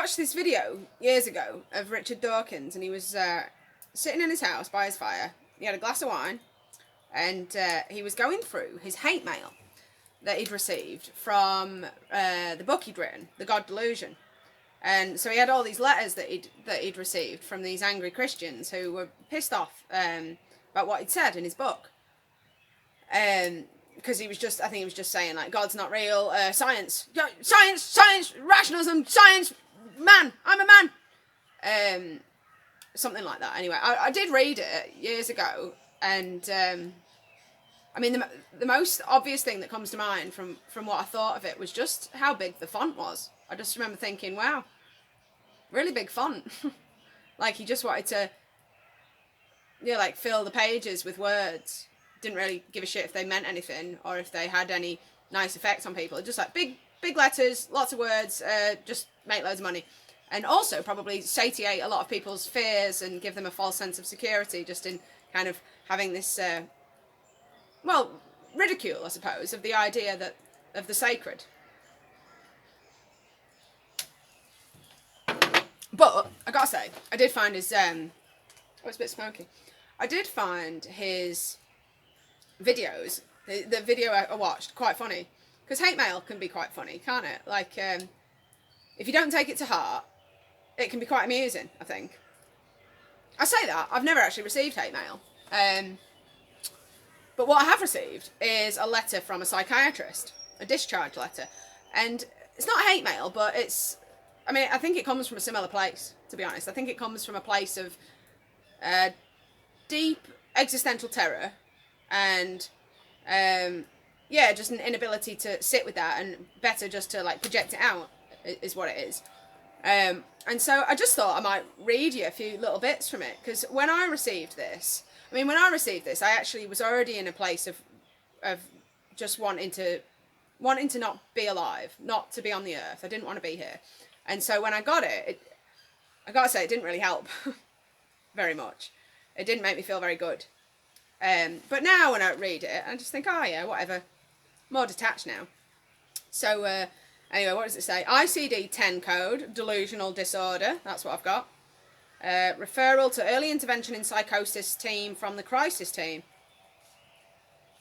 watched this video years ago of Richard Dawkins, and he was sitting in his house by his fire. He had a glass of wine, and he was going through his hate mail that he'd received from the book he'd written, The God Delusion. And so he had all these letters that he'd received from these angry Christians who were pissed off about what he'd said in his book. Because I think he was just saying, like, God's not real, science, rationalism, science, man, I'm a man. Something like that. Anyway, I did read it years ago, and I mean, the most obvious thing that comes to mind from what I thought of it was just how big the font was. I just remember thinking, wow, really big font. Like, he just wanted to, like, fill the pages with words. Didn't really give a shit if they meant anything or if they had any nice effects on people. Just like big letters, lots of words, just make loads of money. And also probably satiate a lot of people's fears and give them a false sense of security just in kind of having this, ridicule, I suppose, of the idea of the sacred. But I gotta say, I did find his, it's a bit smoky. I did find his videos, the video I watched, quite funny. Because hate mail can be quite funny, can't it? Like, if you don't take it to heart, it can be quite amusing, I think. I say that, I've never actually received hate mail. But what I have received is a letter from a psychiatrist, a discharge letter. And it's not hate mail, but I think it comes from a similar place, to be honest. I think it comes from a place of deep existential terror and just an inability to sit with that, and better just to, like, project it out is what it is. And so I just thought I might read you a few little bits from it, because when I received this, I actually was already in a place of just wanting to not be alive, not to be on the earth. I didn't want to be here. And so when I got it, I gotta say, it didn't really help very much. It didn't make me feel very good. But now when I read it, I just think, oh yeah, whatever. More detached now. So anyway, what does it say? ICD-10 code, delusional disorder. That's what I've got. Referral to early intervention in psychosis team from the crisis team.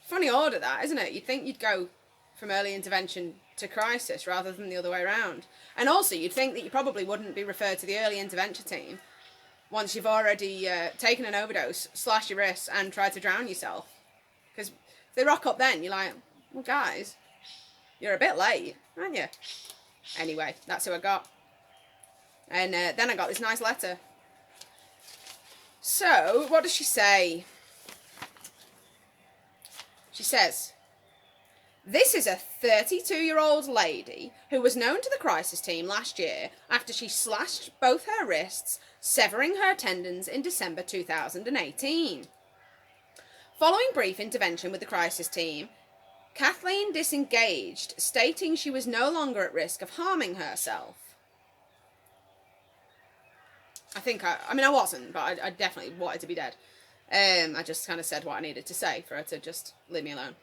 Funny order that, isn't it? You'd think you'd go from early intervention to crisis rather than the other way around. And also you'd think that you probably wouldn't be referred to the early intervention team once you've already taken an overdose, slashed your wrists and tried to drown yourself. Because if they rock up then, you're like, well, guys, you're a bit late, aren't you? Anyway, that's who I got. And then I got this nice letter. So, what does she say? She says, this is a 32-year-old lady who was known to the crisis team last year after she slashed both her wrists, severing her tendons in December 2018. Following brief intervention with the crisis team, Kathleen disengaged, stating she was no longer at risk of harming herself. I wasn't, but I definitely wanted to be dead. I just kind of said what I needed to say for her to just leave me alone.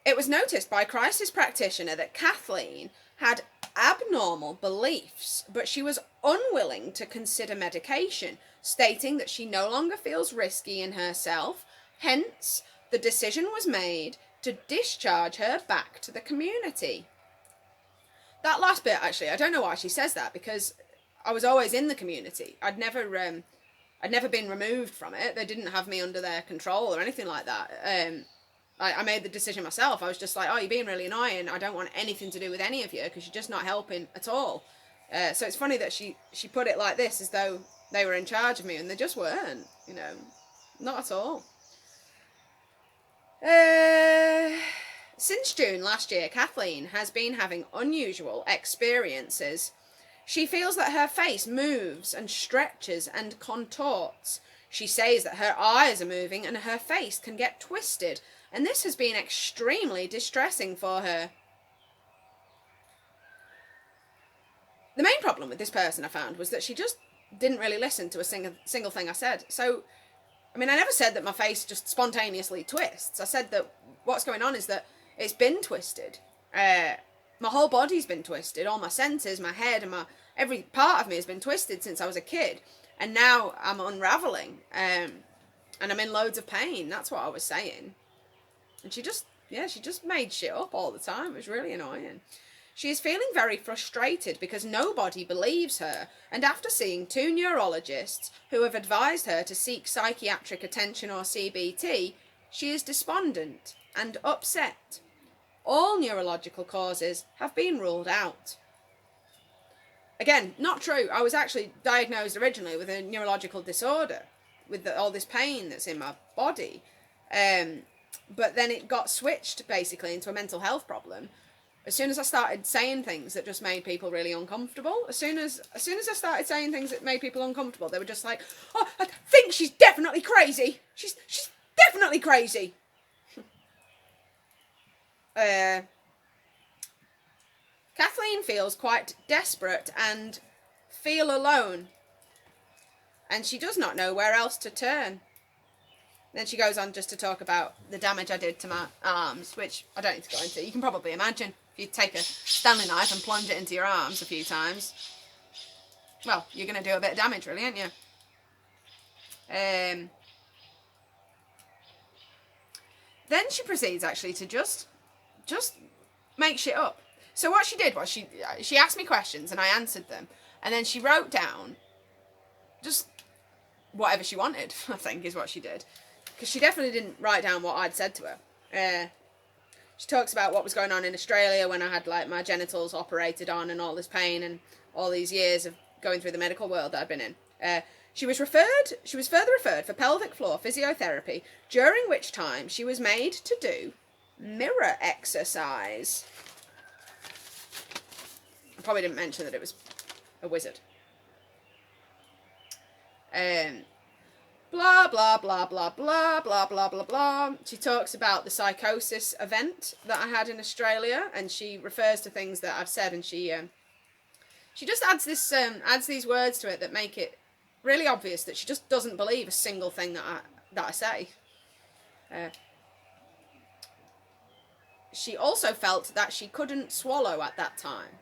It was noticed by a crisis practitioner that Kathleen had abnormal beliefs, but she was unwilling to consider medication, stating that she no longer feels risky in herself. Hence, the decision was made to discharge her back to the community. That last bit, actually, I don't know why she says that, because I was always in the community. I'd never been removed from it. They didn't have me under their control or anything like that. I made the decision myself. I was just like, oh, you're being really annoying. I don't want anything to do with any of you because you're just not helping at all. So it's funny that she put it like this, as though they were in charge of me, and they just weren't, not at all. Since June last year, Kathleen has been having unusual experiences. She feels that her face moves and stretches and contorts. She says that her eyes are moving and her face can get twisted, and this has been extremely distressing for her. The main problem with this person, I found, was that she just didn't really listen to a single thing I said. So, I never said that my face just spontaneously twists. I said that what's going on is that it's been twisted. My whole body's been twisted. All my senses, my head and every part of me has been twisted since I was a kid, and now I'm unraveling, and I'm in loads of pain. That's what I was saying. And she just made shit up all the time. It was really annoying. She is feeling very frustrated because nobody believes her, and after seeing 2 neurologists who have advised her to seek psychiatric attention or CBT, she is despondent and upset. All neurological causes have been ruled out. Again, not true. I was actually diagnosed originally with a neurological disorder, with all this pain that's in my body. But then it got switched basically into a mental health problem as soon as I started saying things that just made people really uncomfortable. As soon as I started saying things that made people uncomfortable, they were just like, "Oh, I think she's definitely crazy. She's definitely crazy." Kathleen feels quite desperate and feel alone, and she does not know where else to turn. Then she goes on just to talk about the damage I did to my arms, which I don't need to go into. You can probably imagine if you take a Stanley knife and plunge it into your arms a few times. Well, you're going to do a bit of damage, really, aren't you? Then she proceeds actually to just make shit up. So what she did was she asked me questions and I answered them, and then she wrote down just whatever she wanted, I think is what she did. Because she definitely didn't write down what I'd said to her. She talks about what was going on in Australia when I had like my genitals operated on and all this pain and all these years of going through the medical world that I'd been in. She was further referred for pelvic floor physiotherapy, during which time she was made to do mirror exercise. I probably didn't mention that it was a wizard. Blah, blah, blah, blah, blah, blah, blah, blah, blah. She talks about the psychosis event that I had in Australia, and she refers to things that I've said, and she just adds these words to it that make it really obvious that she just doesn't believe a single thing that I say. She also felt that she couldn't swallow at that time.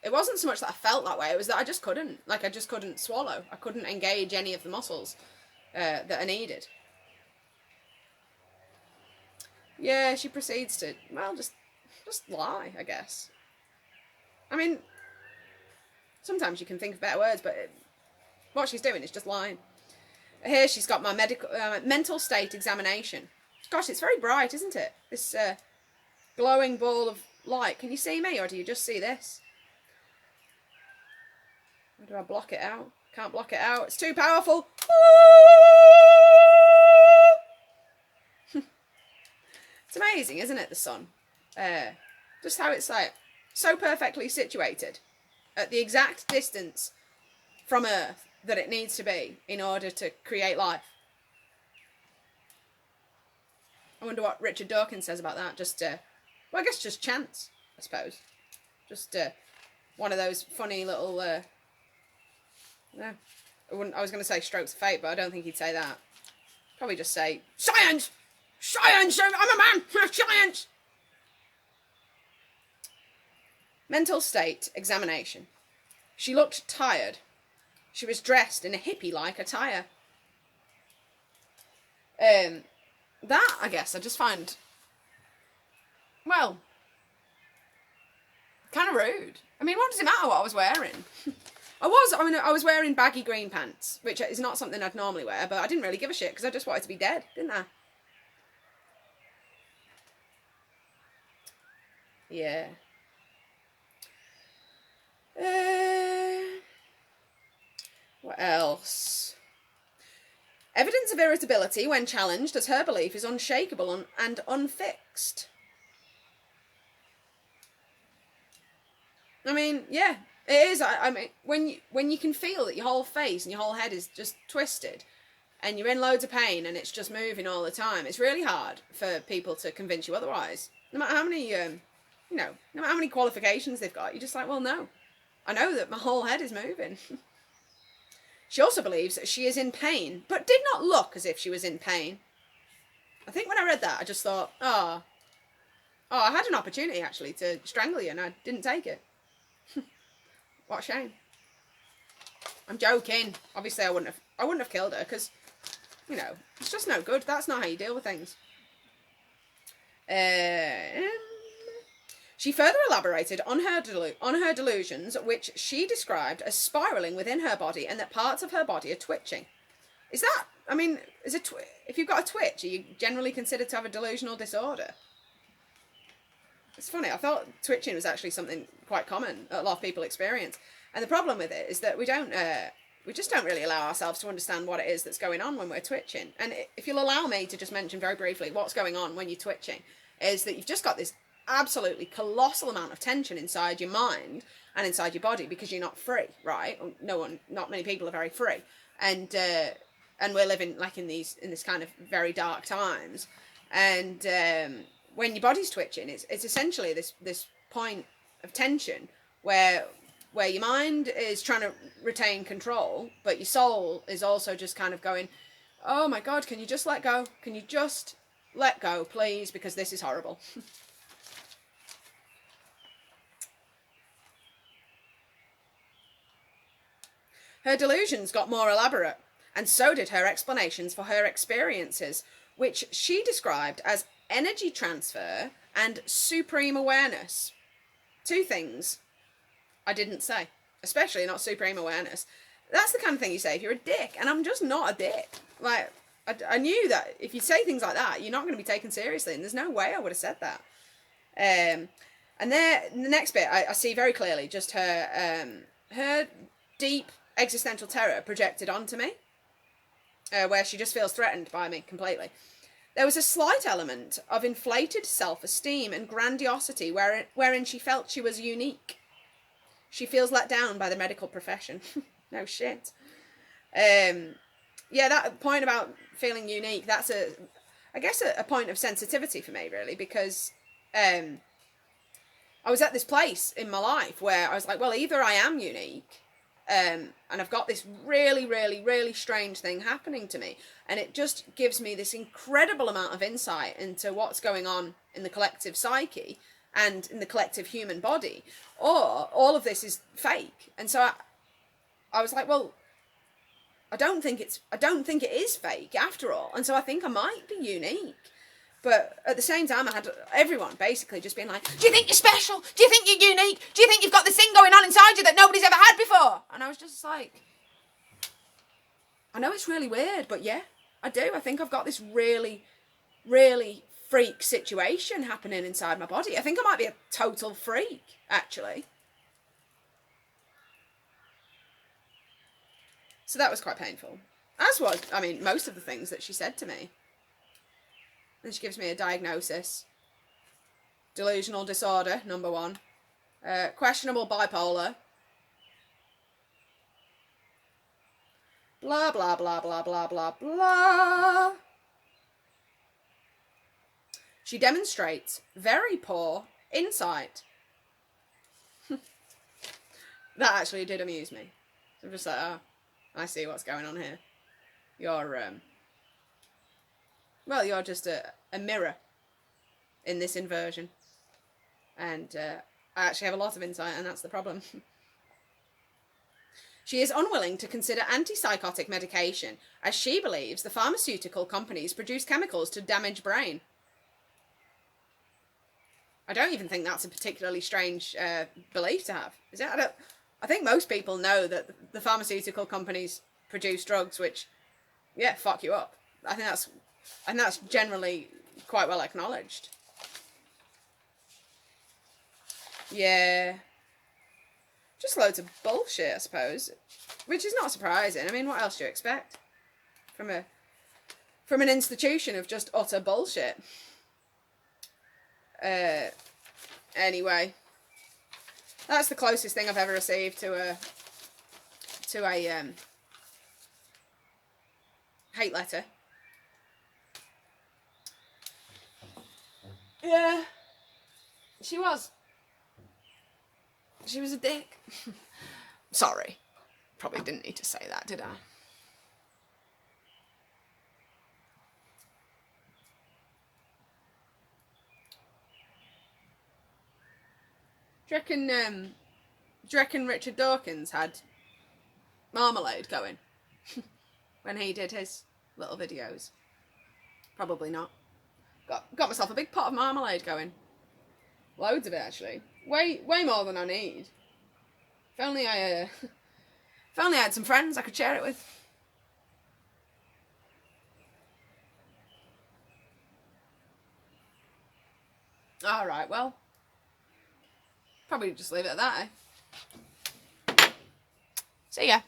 It wasn't so much that I felt that way, it was that I just couldn't. Like, I just couldn't swallow. I couldn't engage any of the muscles that are needed. Yeah, she proceeds to, well, just lie, I guess. I mean, sometimes you can think of better words, but what she's doing is just lying. Here she's got my mental state examination. Gosh, it's very bright, isn't it? This glowing ball of light. Can you see me, or do you just see this? Or do I block it out? Can't block it out. It's too powerful. It's amazing, isn't it, the sun? Just how it's like so perfectly situated at the exact distance from Earth that it needs to be in order to create life. I wonder what Richard Dawkins says about that. Well, I guess just chance, I suppose. Just one of those funny little... No, I was going to say strokes of fate, but I don't think he'd say that. Probably just say, science! Science! I'm a man! Science! Mental state examination. She looked tired. She was dressed in a hippie-like attire. That, I guess, I just find, well, kind of rude. I mean, what does it matter what I was wearing? I was wearing baggy green pants, which is not something I'd normally wear, but I didn't really give a shit because I just wanted to be dead, didn't I? Yeah. What else? Evidence of irritability when challenged, as her belief is unshakable and unfixed. I mean, yeah, it is. I mean, when you can feel that your whole face and your whole head is just twisted, and you're in loads of pain, and it's just moving all the time, it's really hard for people to convince you otherwise. No matter how many, no matter how many qualifications they've got, you're just like, well, no, I know that my whole head is moving. She also believes that she is in pain, but did not look as if she was in pain. I think when I read that, I just thought, I had an opportunity, actually, to strangle you, and I didn't take it. What a shame. I'm joking. Obviously, I wouldn't have killed her because, you know, it's just no good. That's not how you deal with things. She further elaborated on her delusions, which she described as spiraling within her body, and that parts of her body are twitching. Is that? I mean, if you've got a twitch, are you generally considered to have a delusional disorder? It's funny. I thought twitching was actually something quite common that a lot of people experience. And the problem with it is that we just don't really allow ourselves to understand what it is that's going on when we're twitching. And if you'll allow me to just mention very briefly what's going on when you're twitching, is that you've just got this absolutely colossal amount of tension inside your mind and inside your body because you're not free, right? Not many people are very free, and we're living like in this kind of very dark times, and when your body's twitching, it's essentially this point of tension where your mind is trying to retain control, but your soul is also just kind of going, oh my God, can you just let go? Can you just let go, please? Because this is horrible. Her delusions got more elaborate, and so did her explanations for her experiences, which she described as energy transfer and supreme awareness. Two things I didn't say, especially not supreme awareness. That's the kind of thing you say if you're a dick, and I'm just not a dick. Like, I knew that if you say things like that, you're not going to be taken seriously, and there's no way I would have said that. And there, the next bit, I see very clearly just her deep existential terror projected onto me, where she just feels threatened by me completely. There was a slight element of inflated self-esteem and grandiosity wherein she felt she was unique. She feels let down by the medical profession. No shit. Yeah, that point about feeling unique, that's I guess a point of sensitivity for me, really, because I was at this place in my life where I was like, well, either I am unique, and I've got this really, really, really strange thing happening to me, and it just gives me this incredible amount of insight into what's going on in the collective psyche and in the collective human body, or all of this is fake. And so I was like, well, I don't think it is fake after all, and so I think I might be unique. But at the same time, I had everyone basically just being like, do you think you're special? Do you think you're unique? Do you think you've got this thing going on inside you that nobody's ever had before? And I was just like, I know it's really weird, but yeah, I do. I think I've got this really, really freak situation happening inside my body. I think I might be a total freak, actually. So that was quite painful. As was, I mean, most of the things that she said to me. Then she gives me a diagnosis. Delusional disorder, number 1. Questionable bipolar. Blah, blah, blah, blah, blah, blah, blah. She demonstrates very poor insight. That actually did amuse me. So I'm just like, oh, I see what's going on here. You're just a mirror in this inversion. And I actually have a lot of insight, and that's the problem. She is unwilling to consider antipsychotic medication, as she believes the pharmaceutical companies produce chemicals to damage brain. I don't even think that's a particularly strange belief to have, is it? I think most people know that the pharmaceutical companies produce drugs which, yeah, fuck you up. I think that's generally quite well acknowledged. Yeah. Just loads of bullshit, I suppose. Which is not surprising. I mean, what else do you expect from an institution of just utter bullshit? Anyway, that's the closest thing I've ever received to a hate letter. Yeah, she was a dick. Sorry, probably didn't need to say that, did I? Do you reckon Do you reckon Richard Dawkins had marmalade going when he did his little videos? Probably not. Got myself a big pot of marmalade going. Loads of it, actually. Way more than I need. If only I had some friends I could share it with. Alright, well, probably just leave it at that, eh? See ya.